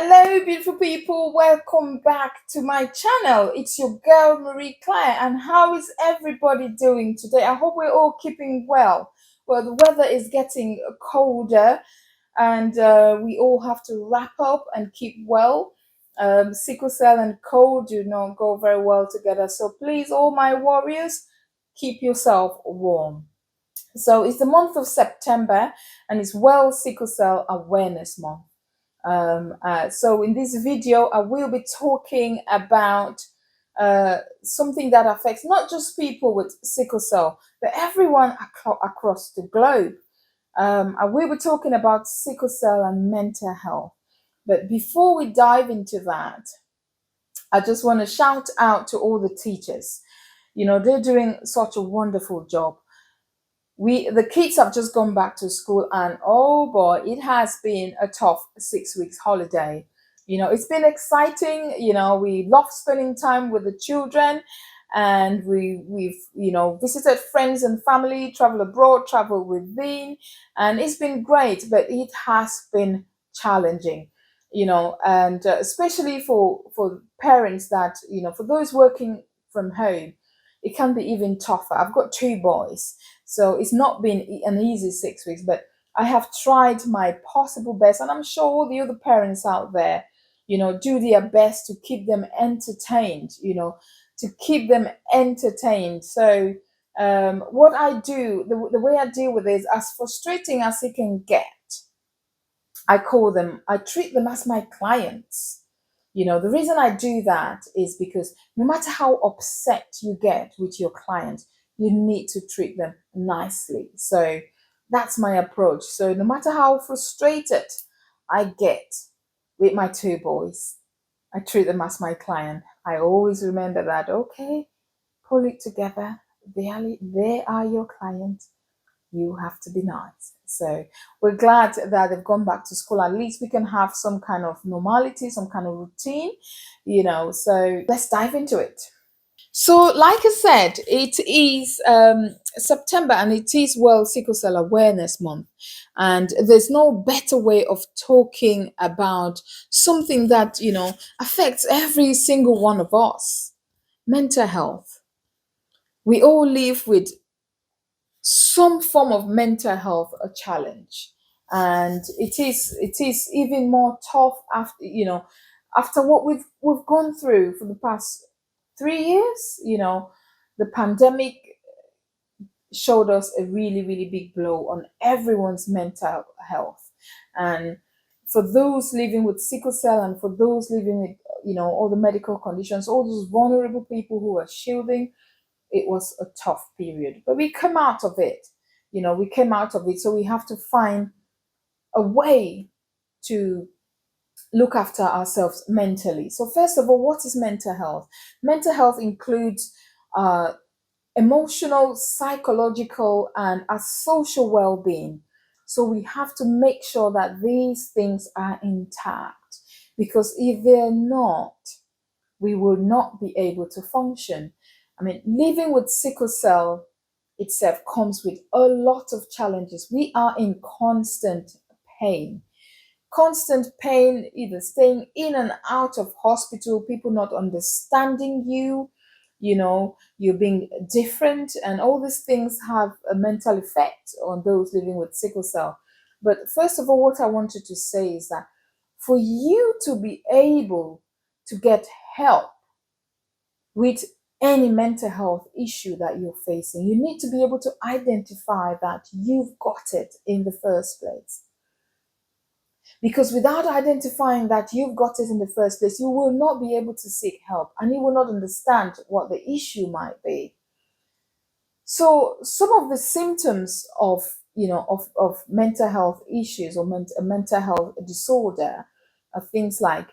Hello, beautiful people. Welcome back to my channel. It's your girl Marie Claire. And how is everybody doing today? I hope we're all keeping well. Well, the weather is getting colder, and we all have to wrap up and keep well. Sickle cell and cold do not go very well together. So please, all my warriors, keep yourself warm. So it's the month of September, and it's World Sickle Cell Awareness Month. So in this video, I will be talking about something that affects not just people with sickle cell, but everyone across the globe. I will be talking about sickle cell and mental health. But before we dive into that, I just want to shout out to all the teachers. You know, they're doing such a wonderful job. The kids have just gone back to school, and oh boy, it has been a tough 6 weeks holiday. You know, it's been exciting. You know, we love spending time with the children, and we've visited friends and family, travel abroad, travel within, and it's been great. But it has been challenging, and especially for parents that, for those working from home, it can be even tougher. I've got two boys, so it's not been an easy 6 weeks, but I have tried my possible best, and I'm sure all the other parents out there, do their best to keep them entertained, So what I do, the way I deal with it is, as frustrating as it can get, I treat them as my clients. The reason I do that is because no matter how upset you get with your client, you need to treat them nicely. So that's my approach. So no matter how frustrated I get with my two boys, I treat them as my client. I always remember that, okay, pull it together. They are your client. You have to be nice. So we're glad that they've gone back to school. At least we can have some kind of normality, some kind of routine, So let's dive into it. So, like I said, it is September, and it is World Sickle Cell Awareness Month. And there's no better way of talking about something that, affects every single one of us: mental health. We all live with some form of mental health a challenge, and it is even more tough after what we've gone through for the past 3 years. The pandemic showed us a really, really big blow on everyone's mental health, and for those living with sickle cell, and for those living with all the medical conditions, all those vulnerable people who are shielding, it was a tough period, but we came out of it. So we have to find a way to look after ourselves mentally. So first of all, what is mental health? Mental health includes emotional, psychological, and a social well-being. So we have to make sure that these things are intact, because if they're not, we will not be able to function. I mean, living with sickle cell itself comes with a lot of challenges. We are in pain, constant pain, either staying in and out of hospital, people not understanding you, you're being different, and all these things have a mental effect on those living with sickle cell. But first of all, what I wanted to say is that for you to be able to get help with any mental health issue that you're facing, you need to be able to identify that you've got it in the first place. Because without identifying that you've got it in the first place, you will not be able to seek help, and you will not understand what the issue might be. So some of the symptoms of mental health issues or mental health disorder are things like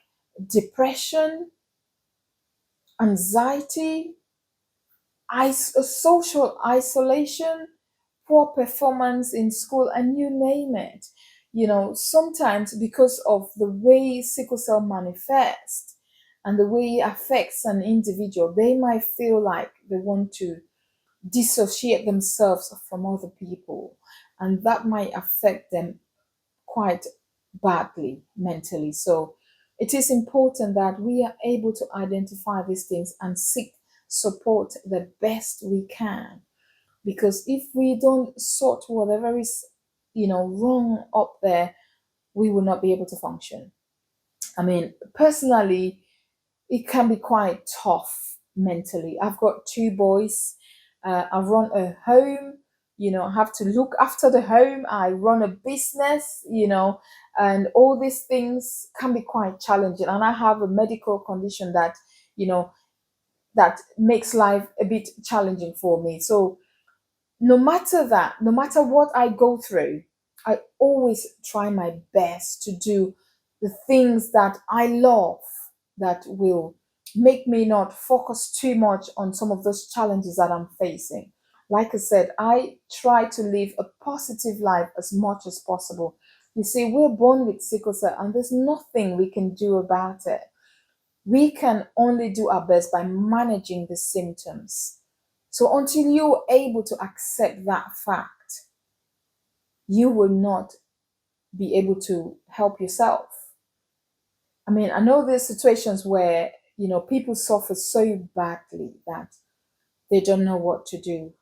depression, anxiety, social isolation, poor performance in school, and you name it. Sometimes because of the way sickle cell manifests and the way it affects an individual, they might feel like they want to dissociate themselves from other people, and that might affect them quite badly mentally. So It is important that we are able to identify these things and seek support the best we can. Because if we don't sort whatever is, wrong up there, we will not be able to function. I mean, personally, it can be quite tough mentally. I've got two boys. I run a home. I have to look after the home. I run a business. And all these things can be quite challenging. And I have a medical condition that, you know, that makes life a bit challenging for me. So no matter that, no matter what I go through, I always try my best to do the things that I love, that will make me not focus too much on some of those challenges that I'm facing. Like I said, I try to live a positive life as much as possible. You see, we're born with sickle cell, and there's nothing we can do about it. We can only do our best by managing the symptoms. So until you're able to accept that fact, you will not be able to help yourself. I mean, I know there's situations where, people suffer so badly that they don't know what to do.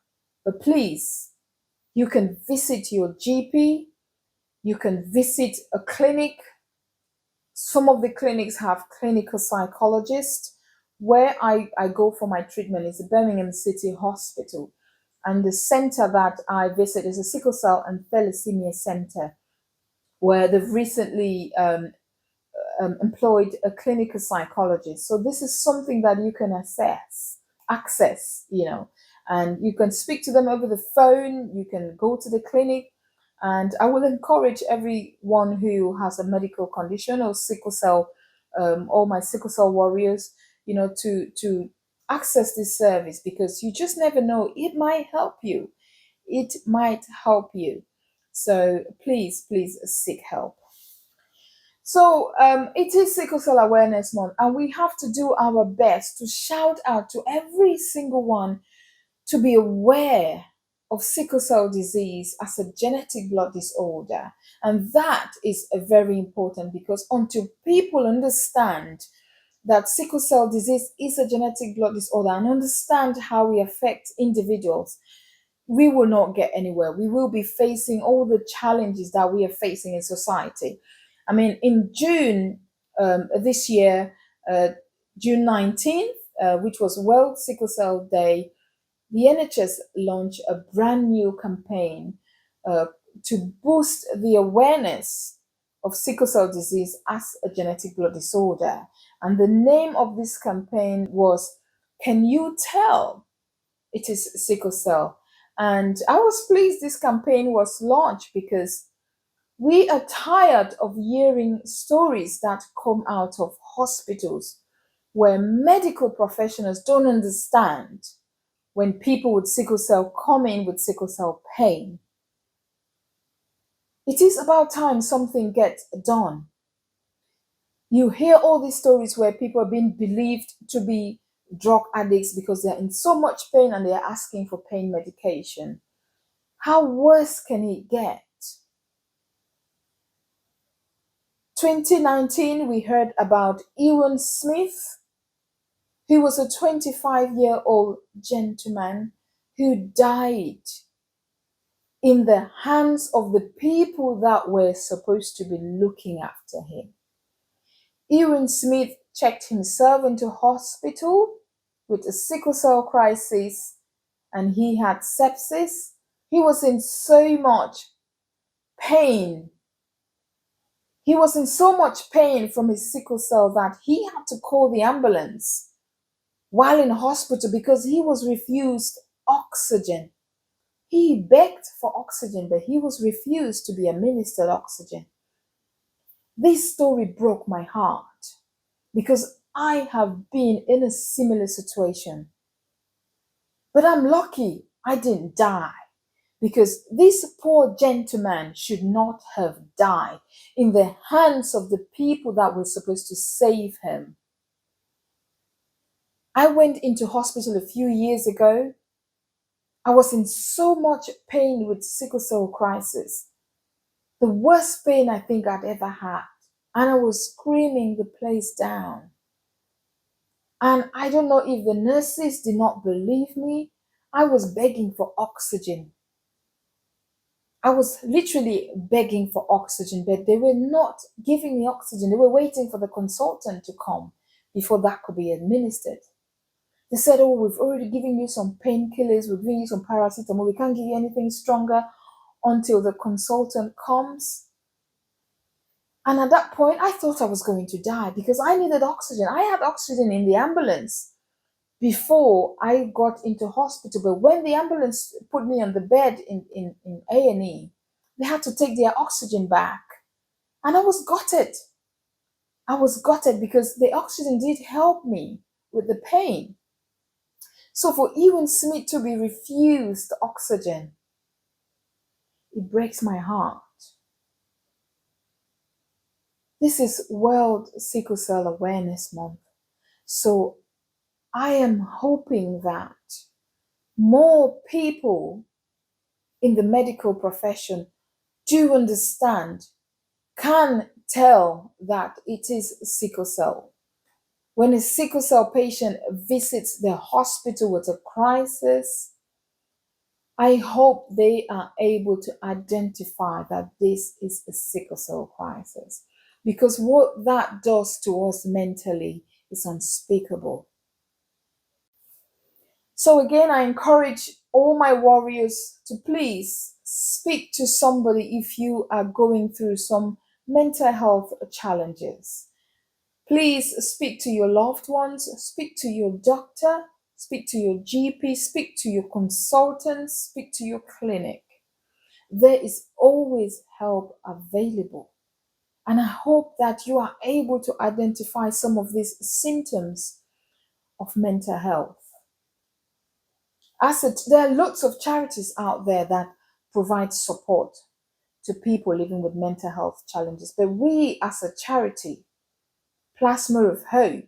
But please, you can visit your GP, you can visit a clinic. Some of the clinics have clinical psychologists. Where I go for my treatment is the Birmingham City Hospital. And the center that I visit is a sickle cell and thalassemia center, where they've recently employed a clinical psychologist. So this is something that you can access, and you can speak to them over the phone. You can go to the clinic, and I will encourage everyone who has a medical condition or sickle cell, all my sickle cell warriors, to access this service, because you just never know. It might help you. It might help you. So please seek help. So it is Sickle Cell Awareness Month, and we have to do our best to shout out to every single one to be aware of sickle cell disease as a genetic blood disorder. And that is very important, because until people understand that sickle cell disease is a genetic blood disorder and understand how it affects individuals, we will not get anywhere. We will be facing all the challenges that we are facing in society. I mean, in June this year, June 19th, which was World Sickle Cell Day, the NHS launched a brand new campaign uh, to boost the awareness of sickle cell disease as a genetic blood disorder. And the name of this campaign was Can You Tell It Is Sickle Cell? And I was pleased this campaign was launched, because we are tired of hearing stories that come out of hospitals where medical professionals don't understand when people with sickle cell come in with sickle cell pain. It is about time something gets done. You hear all these stories where people are being believed to be drug addicts because they're in so much pain and they're asking for pain medication. How worse can it get? 2019, we heard about Ewan Smith, who was a 25-year-old gentleman who died in the hands of the people that were supposed to be looking after him. Ewan Smith checked himself into hospital with a sickle cell crisis, and he had sepsis. He was in so much pain. He was in so much pain from his sickle cell that he had to call the ambulance while in hospital because he was refused oxygen. He begged for oxygen, but he was refused to be administered oxygen. This story broke my heart because I have been in a similar situation. But I'm lucky I didn't die, because this poor gentleman should not have died in the hands of the people that were supposed to save him. I went into hospital a few years ago. I was in so much pain with sickle cell crisis. The worst pain I think I'd ever had. and I was screaming the place down. And I don't know if the nurses did not believe me. I was begging for oxygen. I was literally begging for oxygen, but they were not giving me oxygen. They were waiting for the consultant to come before that could be administered. They said, "Oh, we've already given you some painkillers, we've given you some paracetamol, we can't give you anything stronger until the consultant comes." And at that point, I thought I was going to die because I needed oxygen. I had oxygen in the ambulance before I got into hospital. But when the ambulance put me on the bed in A&E, they had to take their oxygen back. And I was gutted. I was gutted because the oxygen did help me with the pain. So for Ewan Smith to be refused oxygen, it breaks my heart. This is World Sickle Cell Awareness Month. So I am hoping that more people in the medical profession do understand, can tell that it is sickle cell. When a sickle cell patient visits the hospital with a crisis, I hope they are able to identify that this is a sickle cell crisis, because what that does to us mentally is unspeakable. So, again, I encourage all my warriors to please speak to somebody if you are going through some mental health challenges. Please speak to your loved ones, speak to your doctor, speak to your GP, speak to your consultant, speak to your clinic. There is always help available. And I hope that you are able to identify some of these symptoms of mental health. There are lots of charities out there that provide support to people living with mental health challenges. But we, as a charity, Plasma of Hope,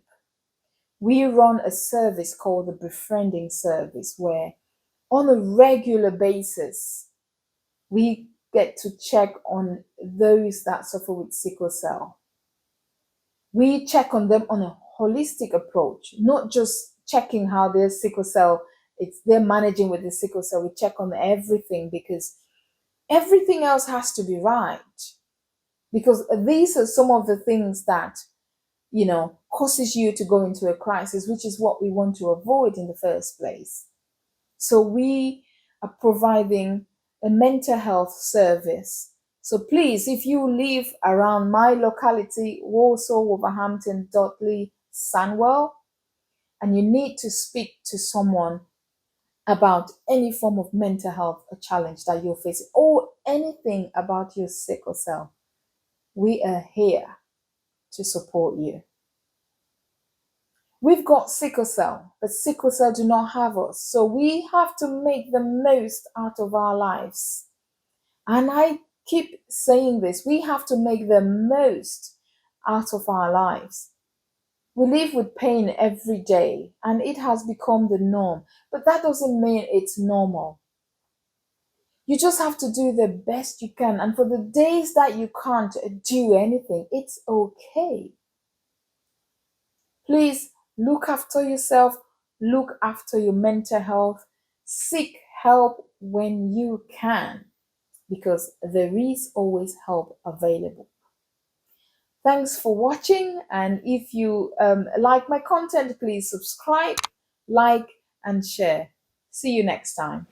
we run a service called the Befriending Service, where on a regular basis, we get to check on those that suffer with sickle cell. We check on them on a holistic approach, not just checking how their sickle cell, they're managing with the sickle cell. We check on everything because everything else has to be right. Because these are some of the things that, causes you to go into a crisis, which is what we want to avoid in the first place. So we are providing a mental health service. So please, if you live around my locality, Walsall, Wolverhampton, Dudley, Sandwell, and you need to speak to someone about any form of mental health challenge that you're facing or anything about your sickle cell, we are here to support you. We've got sickle cell, but sickle cell do not have us. So we have to make the most out of our lives. And I keep saying this, we have to make the most out of our lives. We live with pain every day and it has become the norm, but that doesn't mean it's normal. You just have to do the best you can. And for the days that you can't do anything, it's okay. Please look after yourself, look after your mental health, seek help when you can, because there is always help available. Thanks for watching, and if you like my content, please subscribe, like, and share. See you next time.